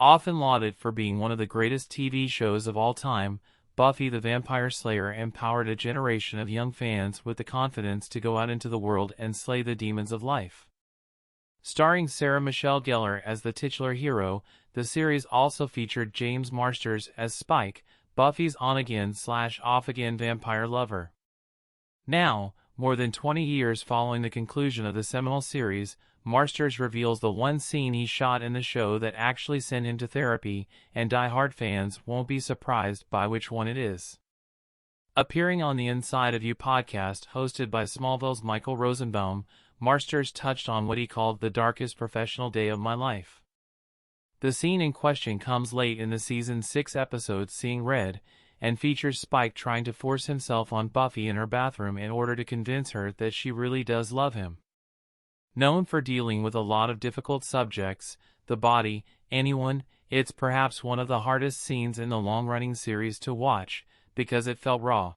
Often lauded for being one of the greatest TV shows of all time, Buffy the Vampire Slayer empowered a generation of young fans with the confidence to go out into the world and slay the demons of life. Starring Sarah Michelle Gellar as the titular hero, the series also featured James Marsters as Spike, Buffy's on-again/off-again vampire lover. Now, more than 20 years following the conclusion of the seminal series, Marsters reveals the one scene he shot in the show that actually sent him to therapy, and die-hard fans won't be surprised by which one it is. Appearing on the Inside of You podcast hosted by Smallville's Michael Rosenbaum, Marsters touched on what he called the darkest professional day of my life. The scene in question comes late in the season's 6 episode Seeing Red, and features Spike trying to force himself on Buffy in her bathroom in order to convince her that she really does love him. Known for dealing with a lot of difficult subjects, the body, anyone, it's perhaps one of the hardest scenes in the long-running series to watch, because it felt raw.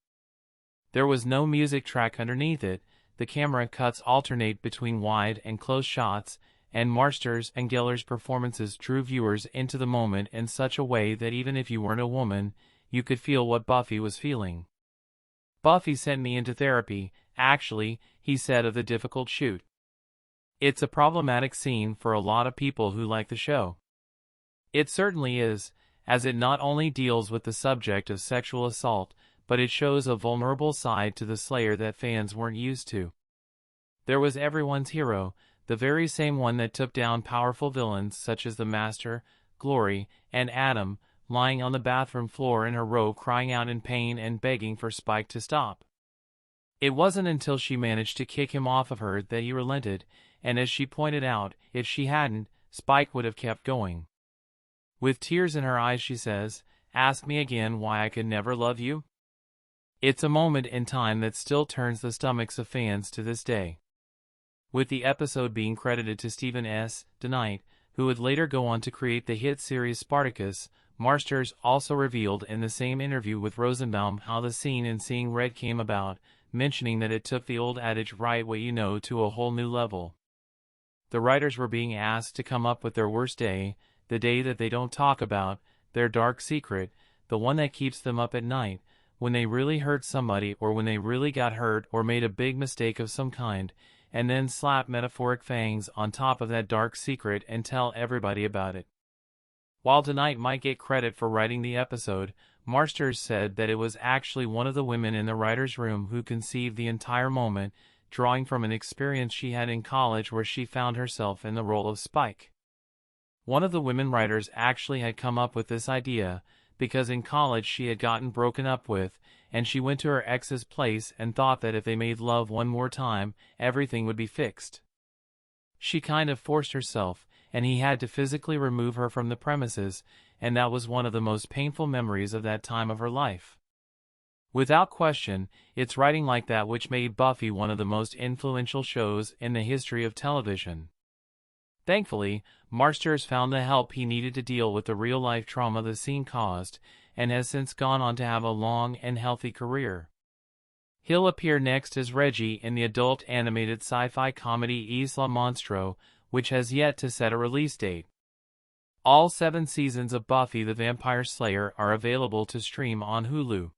There was no music track underneath it, the camera cuts alternate between wide and close shots, and Marsters and Gellar's performances drew viewers into the moment in such a way that even if you weren't a woman, you could feel what Buffy was feeling. Buffy sent me into therapy, actually, he said of the difficult shoot. It's a problematic scene for a lot of people who like the show. It certainly is, as it not only deals with the subject of sexual assault, but it shows a vulnerable side to the Slayer that fans weren't used to. There was everyone's hero, the very same one that took down powerful villains such as the Master, Glory, and Adam, lying on the bathroom floor in her robe crying out in pain and begging for Spike to stop. It wasn't until she managed to kick him off of her that he relented, and as she pointed out, if she hadn't, Spike would have kept going. With tears in her eyes she says, "Ask me again why I could never love you?" It's a moment in time that still turns the stomachs of fans to this day. With the episode being credited to Stephen S. DeKnight, who would later go on to create the hit series Spartacus, Marsters also revealed in the same interview with Rosenbaum how the scene in Seeing Red came about, mentioning that it took the old adage "right what you know" to a whole new level. The writers were being asked to come up with their worst day, the day that they don't talk about, their dark secret, the one that keeps them up at night, when they really hurt somebody or when they really got hurt or made a big mistake of some kind, and then slap metaphoric fangs on top of that dark secret and tell everybody about it. While DeKnight might get credit for writing the episode, Marsters said that it was actually one of the women in the writer's room who conceived the entire moment, drawing from an experience she had in college where she found herself in the role of Spike. One of the women writers actually had come up with this idea, because in college she had gotten broken up with, and she went to her ex's place and thought that if they made love one more time, everything would be fixed. She kind of forced herself, and he had to physically remove her from the premises, and that was one of the most painful memories of that time of her life. Without question, it's writing like that which made Buffy one of the most influential shows in the history of television. Thankfully, Marsters found the help he needed to deal with the real-life trauma the scene caused, and has since gone on to have a long and healthy career. He'll appear next as Reggie in the adult animated sci-fi comedy Isla Monstro, which has yet to set a release date. All 7 seasons of Buffy the Vampire Slayer are available to stream on Hulu.